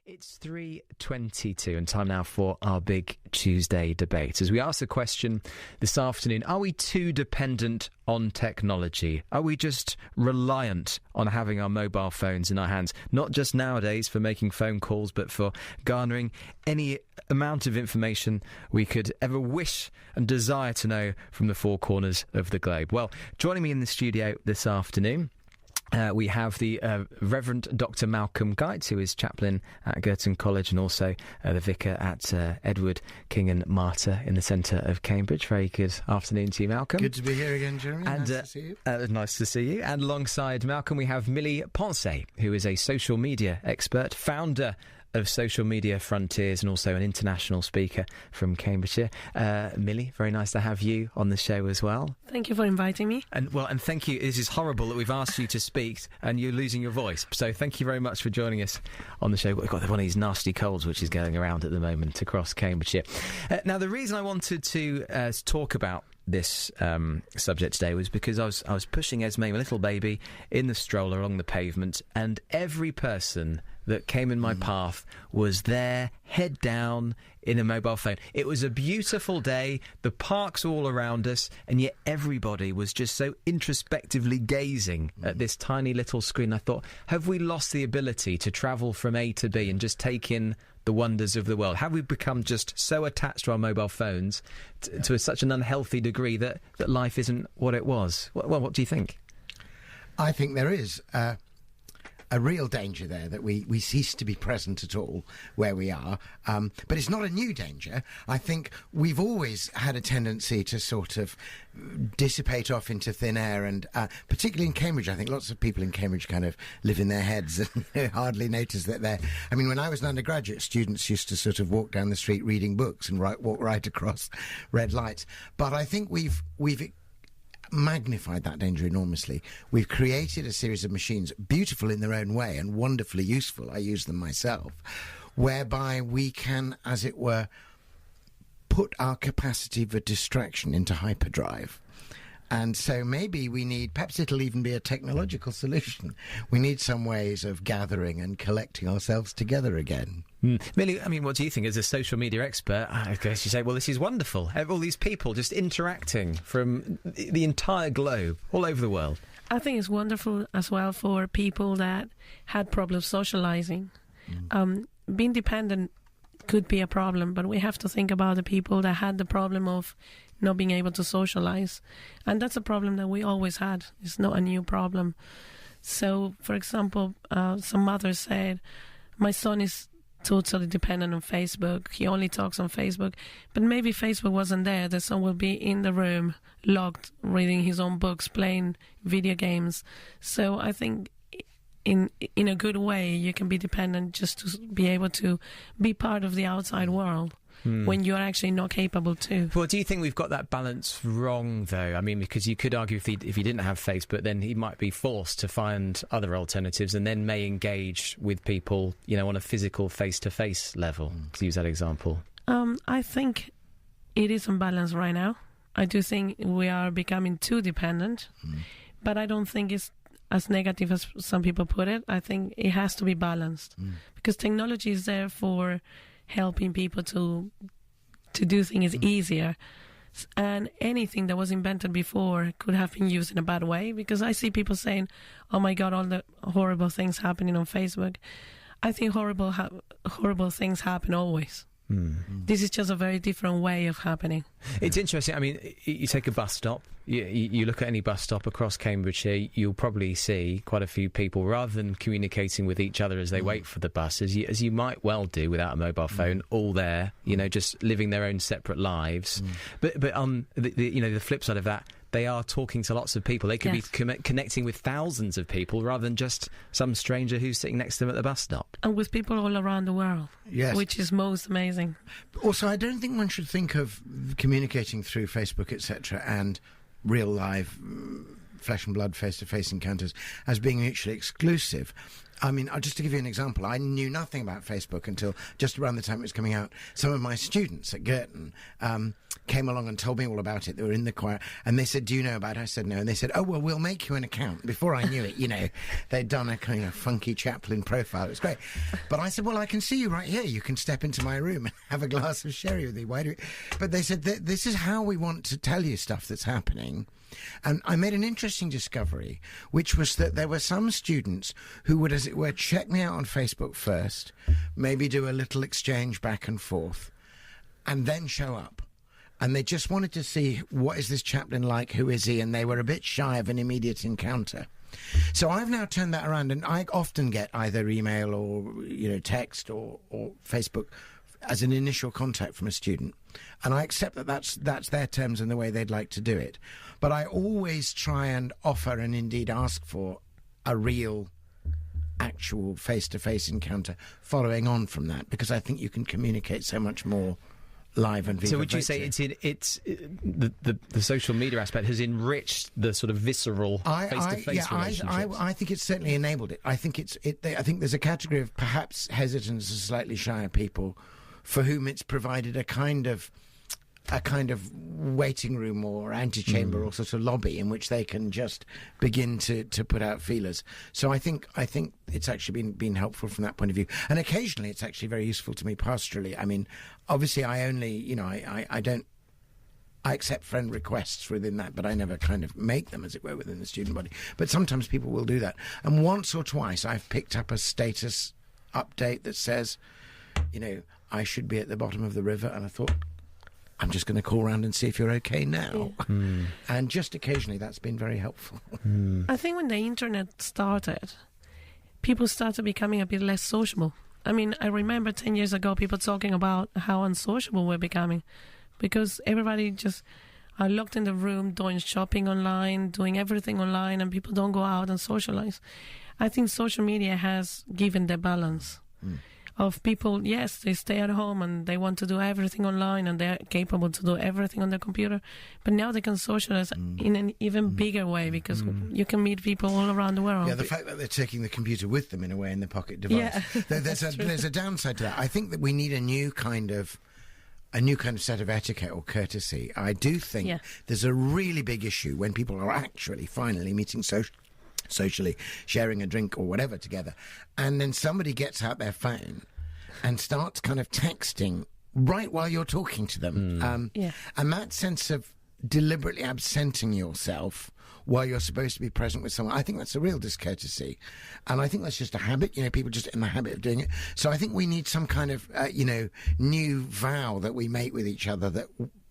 It's 3:22 and time now for our big Tuesday debate. As we ask the question this afternoon, are we too dependent on technology? Are we just reliant on having our mobile phones in our hands? Not just nowadays for making phone calls, but for garnering any amount of information we could ever wish and desire to know from the four corners of the globe. Well, joining me in the studio this afternoon, we have the Reverend Dr. Malcolm Guite, who is chaplain at Girton College and also the vicar at Edward King and Martyr in the centre of Cambridge. Very good afternoon to you, Malcolm. Good to be here again, Jeremy. And, nice to see you. Nice to see you. And alongside Malcolm, we have Mili Ponce, who is a social media expert, founder of Social Media Frontiers and also an international speaker from Cambridgeshire. Mili, very nice to have you on the show as well. Thank you for inviting me. And thank you. This is horrible that we've asked you to speak and you're losing your voice. So thank you very much for joining us on the show. We've got one of these nasty colds which is going around at the moment across Cambridgeshire. Now, the reason I wanted to talk about this subject today was because I was pushing Esme, my little baby, in the stroller along the pavement, and every person that came in my path was there, head down, in a mobile phone. It was a beautiful day, the parks all around us, and yet everybody was just so introspectively gazing at this tiny little screen. I thought, have we lost the ability to travel from A to B and just take in the wonders of the world? Have we become just so attached to our mobile phones to such an unhealthy degree that life isn't what it was? Well, what do you think? I think there is a real danger there that we cease to be present at all where we are. But it's not a new danger. I think we've always had a tendency to sort of dissipate off into thin air, and particularly in Cambridge, I think lots of people in Cambridge kind of live in their heads and hardly notice that they're... I mean, when I was an undergraduate, students used to sort of walk down the street reading books and walk right across red lights. But I think we've magnified that danger enormously. We've created a series of machines, beautiful in their own way and wonderfully useful, I use them myself, whereby we can, as it were, put our capacity for distraction into hyperdrive. And so maybe perhaps it'll even be a technological solution. We need some ways of gathering and collecting ourselves together again. Mili, I mean, what do you think as a social media expert? I guess you say, well, this is wonderful. All these people just interacting from the entire globe, all over the world. I think it's wonderful as well for people that had problems socializing. Being dependent could be a problem, but we have to think about the people that had the problem of not being able to socialize. And that's a problem that we always had. It's not a new problem. So, for example, some mothers said, my son is totally dependent on Facebook. He only talks on Facebook. But maybe Facebook wasn't there. The son will be in the room, locked, reading his own books, playing video games. So I think in a good way, you can be dependent just to be able to be part of the outside world when you're actually not capable to. Well, do you think we've got that balance wrong, though? I mean, because you could argue if he didn't have Facebook, then he might be forced to find other alternatives and then may engage with people, on a physical face-to-face level, to use that example. I think it is unbalanced right now. I do think we are becoming too dependent, but I don't think it's as negative as some people put it. I think it has to be balanced because technology is there for helping people to do things easier, and anything that was invented before could have been used in a bad way, because I see people saying, oh my God, all the horrible things happening on Facebook. I think horrible things happen always. This is just a very different way of happening. It's interesting. I mean, you take a bus stop, you look at any bus stop across Cambridgeshire, you'll probably see quite a few people, rather than communicating with each other as they wait for the bus, as you might well do without a mobile phone, all there, just living their own separate lives. But on the flip side of that, they are talking to lots of people. They could be connecting with thousands of people rather than just some stranger who's sitting next to them at the bus stop. And with people all around the world, which is most amazing. Also, I don't think one should think of communicating through Facebook, etc., and real live flesh and blood face-to-face encounters as being mutually exclusive. I mean, just to give you an example, I knew nothing about Facebook until just around the time it was coming out. Some of my students at Girton came along and told me all about it. They were in the choir, and they said, "Do you know about it?" I said, "No." And they said, "Oh, well, we'll make you an account." Before I knew it, they'd done a kind of funky Chaplain profile. It was great. But I said, "Well, I can see you right here. You can step into my room and have a glass of sherry with me. Why do we?" But they said, "This is how we want to tell you stuff that's happening." And I made an interesting discovery, which was that there were some students who would, as it were, check me out on Facebook first, maybe do a little exchange back and forth, and then show up. And they just wanted to see, what is this chaplain like? Who is he? And they were a bit shy of an immediate encounter. So I've now turned that around, and I often get either email or text or Facebook as an initial contact from a student, and I accept that that's their terms and the way they'd like to do it. But I always try and offer, and indeed ask for, a real, actual face-to-face encounter following on from that, because I think you can communicate so much more live and viva. So would you say the social media aspect has enriched the sort of visceral face-to-face relationships? I think it's certainly enabled it. I think I think there's a category of perhaps hesitance and slightly shyer people for whom it's provided a kind of waiting room or antechamber or sort of lobby in which they can just begin to put out feelers. So I think it's actually been helpful from that point of view. And occasionally it's actually very useful to me pastorally. I mean, obviously I only, I accept friend requests within that, but I never kind of make them, as it were, within the student body. But sometimes people will do that. And once or twice I've picked up a status update that says, I should be at the bottom of the river, and I thought, I'm just going to call around and see if you're okay now. Yeah. And just occasionally that's been very helpful. I think when the internet started, people started becoming a bit less sociable. I mean, I remember 10 years ago people talking about how unsociable we're becoming, because everybody just are locked in the room doing shopping online, doing everything online, and people don't go out and socialize. I think social media has given the balance of people. Yes, they stay at home and they want to do everything online, and they're capable to do everything on their computer, but now they can socialize in an even bigger way, because you can meet people all around the world. Yeah, the fact that they're taking the computer with them in a way in the pocket device. Yeah. There's a downside to that. I think that we need a new kind of set of etiquette or courtesy. I do think there's a really big issue when people are actually finally meeting socially, sharing a drink or whatever together, and then somebody gets out their phone and starts kind of texting right while you're talking to them. And that sense of deliberately absenting yourself while you're supposed to be present with someone, I think that's a real discourtesy. And I think that's just a habit, people just in the habit of doing it. So I think we need some kind of, new vow that we make with each other, that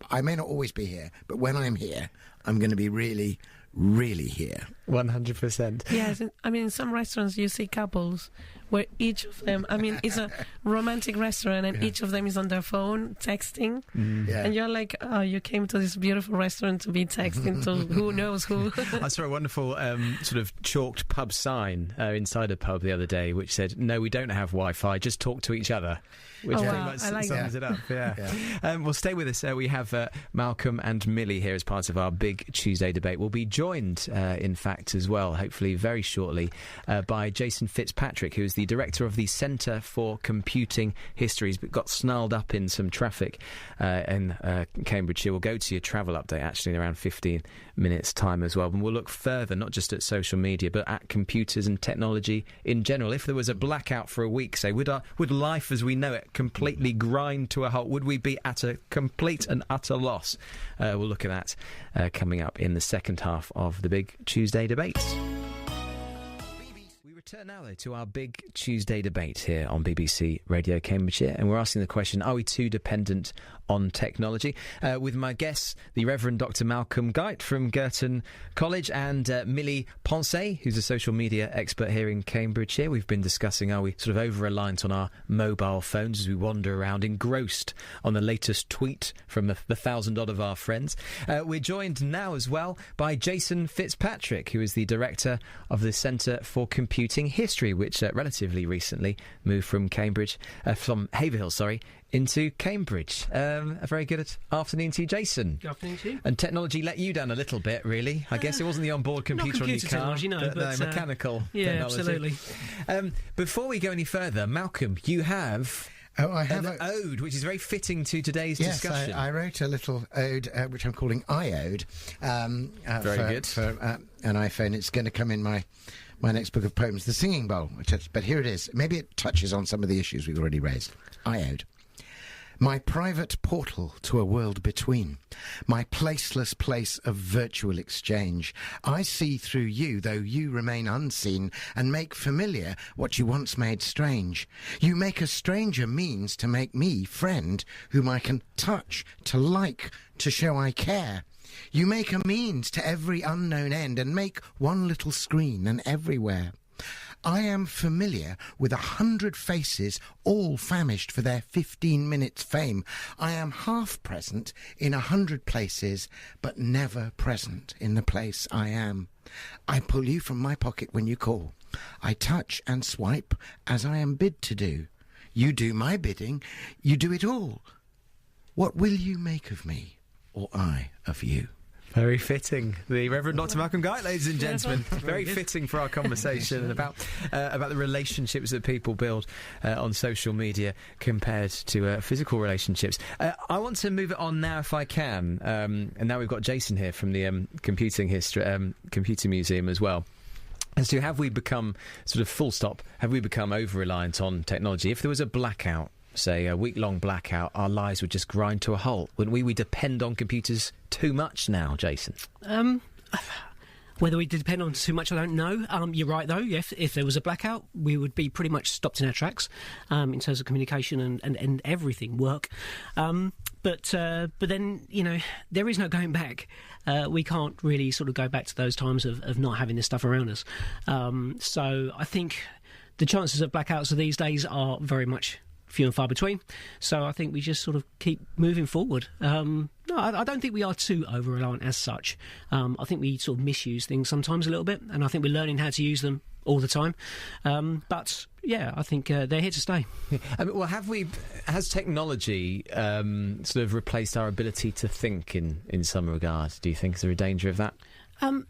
I may not always be here, but when I'm here, I'm going to be really, really here. 100%. Yes, I mean, in some restaurants you see couples where each of them, I mean, it's a romantic restaurant, and each of them is on their phone texting, and you're like, oh, you came to this beautiful restaurant to be texting to who knows who. I saw a wonderful sort of chalked pub sign inside a pub the other day, which said, "No, we don't have Wi-Fi, just talk to each other," which pretty much sums it up. Well, stay with us. We have Malcolm and Mili here as part of our big Tuesday debate. We'll be joined, in fact, as well, hopefully very shortly, by Jason Fitzpatrick, who is the director of the Centre for Computing History. He's got snarled up in some traffic in Cambridgeshire. We'll go to your travel update, actually, in around 15 minutes' time as well. And we'll look further, not just at social media, but at computers and technology in general. If there was a blackout for a week, say, would life as we know it completely grind to a halt? Would we be at a complete and utter loss? We'll look at that coming up in the second half of the big Tuesday debate. We return now, though, to our big Tuesday debate here on BBC Radio Cambridgeshire, and we're asking the question, are we too dependent on technology? With my guests, the Reverend Dr. Malcolm Guite from Girton College, and Mili Ponce, who's a social media expert here in Cambridgeshire. We've been discussing, are we sort of over-reliant on our mobile phones as we wander around, engrossed on the latest tweet from the 1,000-odd of our friends. We're joined now as well by Jason Fitzpatrick, who is the director of the Centre for Computing computing history, which relatively recently moved from Haverhill, into Cambridge. A very good afternoon to you, Jason. Good afternoon to you. And technology let you down a little bit, really. I guess it wasn't the onboard computer on your car. Technology, no, but mechanical yeah, technology. Absolutely. Before we go any further, Malcolm, you have... Oh, I have an ode, which is very fitting to today's discussion. Yes, I wrote a little ode, which I'm calling iOde. Very good. For an iPhone. It's going to come in my next book of poems, The Singing Bowl. But here it is. Maybe it touches on some of the issues we've already raised. iOde. My private portal to a world between, my placeless place of virtual exchange. I see through you, though you remain unseen, and make familiar what you once made strange. You make a stranger means to make me friend, whom I can touch, to like, to show I care. You make a means to every unknown end, and make one little screen and everywhere. I am familiar with 100 faces, all famished for their 15 minutes fame. I am half present in 100 places, but never present in the place I am. I pull you from my pocket when you call. I touch and swipe as I am bid to do. You do my bidding, you do it all. What will you make of me, or I of you? Very fitting. The Reverend Dr. Malcolm Guite, ladies and gentlemen. Very fitting for our conversation about the relationships that people build on social media compared to physical relationships. I want to move it on now, if I can. And now we've got Jason here from the Computing Museum as well. As to have we become, sort of full stop, have we become over-reliant on technology? If there was a blackout, say a week-long blackout, our lives would just grind to a halt, wouldn't we? We depend on computers too much now, Jason. Whether we depend on too much, I don't know. You're right, though. If there was a blackout, we would be pretty much stopped in our tracks in terms of communication and everything, work. But then, there is no going back. We can't really sort of go back to those times of not having this stuff around us. So I think the chances of blackouts of these days are very much few and far between. So I think we just sort of keep moving forward. No, I don't think we are too over-reliant as such. I think we sort of misuse things sometimes a little bit, and I think we're learning how to use them all the time. But yeah, I think they're here to stay. Well, has technology sort of replaced our ability to think in some regard? Do you think is there a danger of that?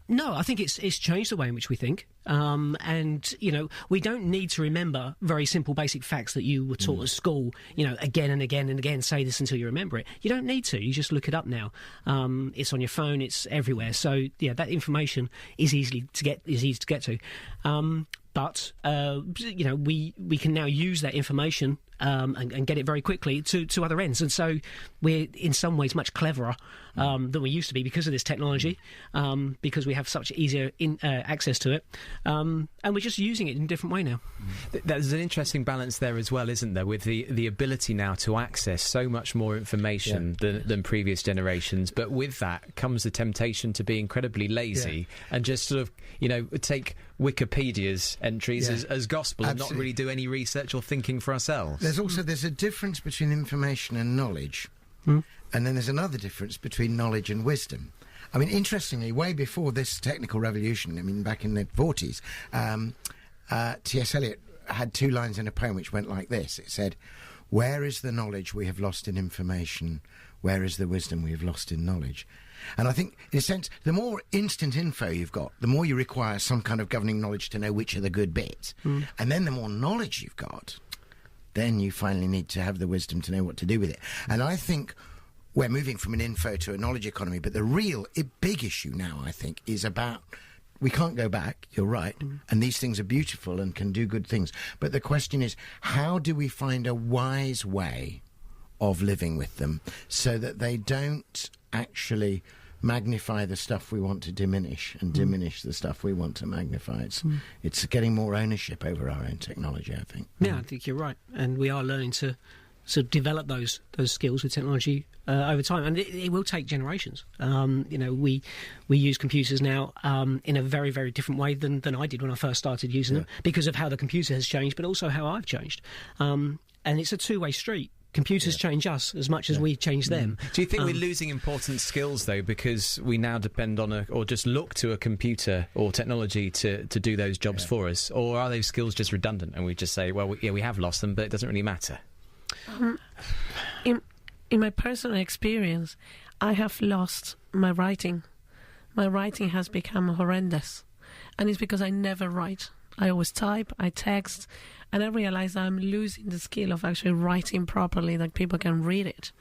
No, I think it's changed the way in which we think. And, we don't need to remember very simple basic facts that you were taught at school, again and again and again, say this until you remember it. You don't need to. You just look it up now. It's on your phone. It's everywhere. So, yeah, that information is easy to get to. But we can now use that information and get it very quickly to other ends. And so we're in some ways much cleverer than we used to be because of this technology, because we have such easier access to it. And we're just using it in a different way now. There's an interesting balance there as well, isn't there, with the ability now to access so much more information than previous generations. But with that comes the temptation to be incredibly lazy and just sort of, take Wikipedia's entries as gospel and not really do any research or thinking for ourselves. There's a difference between information and knowledge, and then there's another difference between knowledge and wisdom. I mean, interestingly, way before this technical revolution, back in the 40s, T.S. Eliot had two lines in a poem which went like this. It said, "Where is the knowledge we have lost in information? Where is the wisdom we have lost in knowledge?" And I think, in a sense, the more instant info you've got, the more you require some kind of governing knowledge to know which are the good bits. And then the more knowledge you've got, then you finally need to have the wisdom to know what to do with it. And I think we're moving from an info to a knowledge economy, but the real big issue now, I think, is about... We can't go back, you're right, and these things are beautiful and can do good things. But the question is, how do we find a wise way of living with them so that they don't actually magnify the stuff we want to diminish and diminish the stuff we want to magnify? It's getting more ownership over our own technology, I think. Yeah, I think you're right. And we are learning to sort of develop those skills with technology over time, and it will take generations. We use computers now in a very, very different way than I did when I first started using them, because of how the computer has changed, but also how I've changed. And it's a two-way street. computers change us as much as we change them. Do you think we're losing important skills, though, because we now depend on or just look to a computer or technology to do those jobs for us? Or are those skills just redundant and we just say, well, we have lost them, but it doesn't really matter? In my personal experience, I have lost my writing. My writing has become horrendous. And it's because I never write. I always type, I text, and I realize I'm losing the skill of actually writing properly, that people can read it.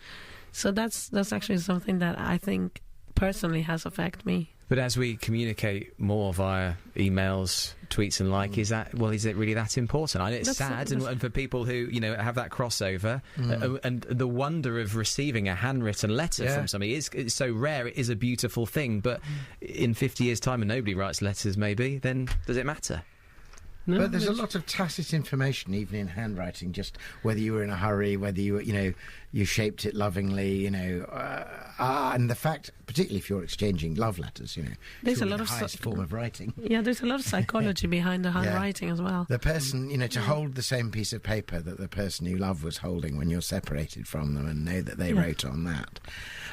So that's actually something that I think personally has affected me. But as we communicate more via emails, tweets and is it really that important? I know it's sad, and for people who, have that crossover, and the wonder of receiving a handwritten letter from somebody is so rare, it is a beautiful thing, but in 50 years' time and nobody writes letters maybe, then does it matter? No, but there's a lot of tacit information, even in handwriting, just whether you were in a hurry, whether you shaped it lovingly, and the fact, particularly if you're exchanging love letters, there's a lot the of highest form of writing. Yeah, there's a lot of psychology behind the handwriting as well. The person, to hold the same piece of paper that the person you love was holding when you're separated from them, and know that they wrote on that.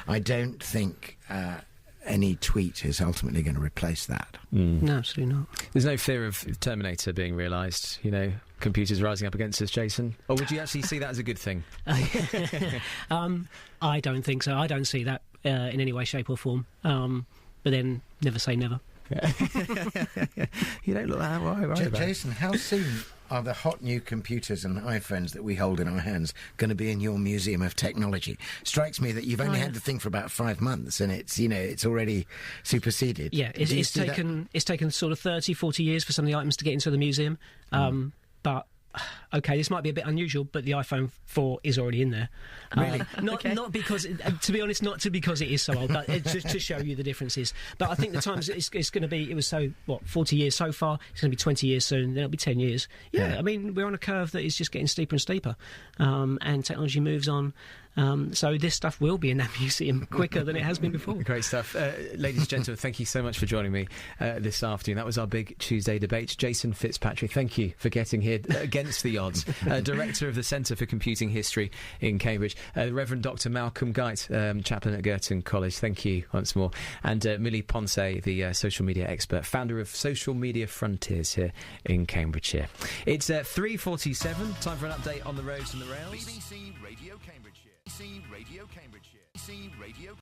I don't think any tweet is ultimately going to replace that. No, absolutely not. There's no fear of Terminator being realised, computers rising up against us, Jason? Or would you actually see that as a good thing? I don't think so. I don't see that in any way, shape or form. But then, never say never. You don't look that right. Jason, how soon are the hot new computers and iPhones that we hold in our hands going to be in your museum of technology? Strikes me that you've only had the thing for about 5 months, and it's already superseded. Yeah, it's taken sort of 30, 40 years for some of the items to get into the museum. But okay, this might be a bit unusual, but the iPhone 4 is already in there. Really? Not because, to be honest, because it is so old, but just to show you the differences. But I think the times it's going to be, it was 40 years so far, it's going to be 20 years soon, then it'll be 10 years. Yeah, I mean, we're on a curve that is just getting steeper and steeper, and technology moves on. So this stuff will be in that museum quicker than it has been before. Great stuff. Ladies and gentlemen, thank you so much for joining me this afternoon. That was our big Tuesday debate. Jason Fitzpatrick, thank you for getting here against the odds. Director of the Centre for Computing History in Cambridge. Reverend Dr. Malcolm Guite, Chaplain at Girton College, thank you once more. And Mili Ponce, the social media expert, founder of Social Media Frontiers here in Cambridgeshire. It's 3:47, time for an update on the roads and the rails. BBC Radio Cambridgeshire. BBC Radio Cambridgeshire. BBC Radio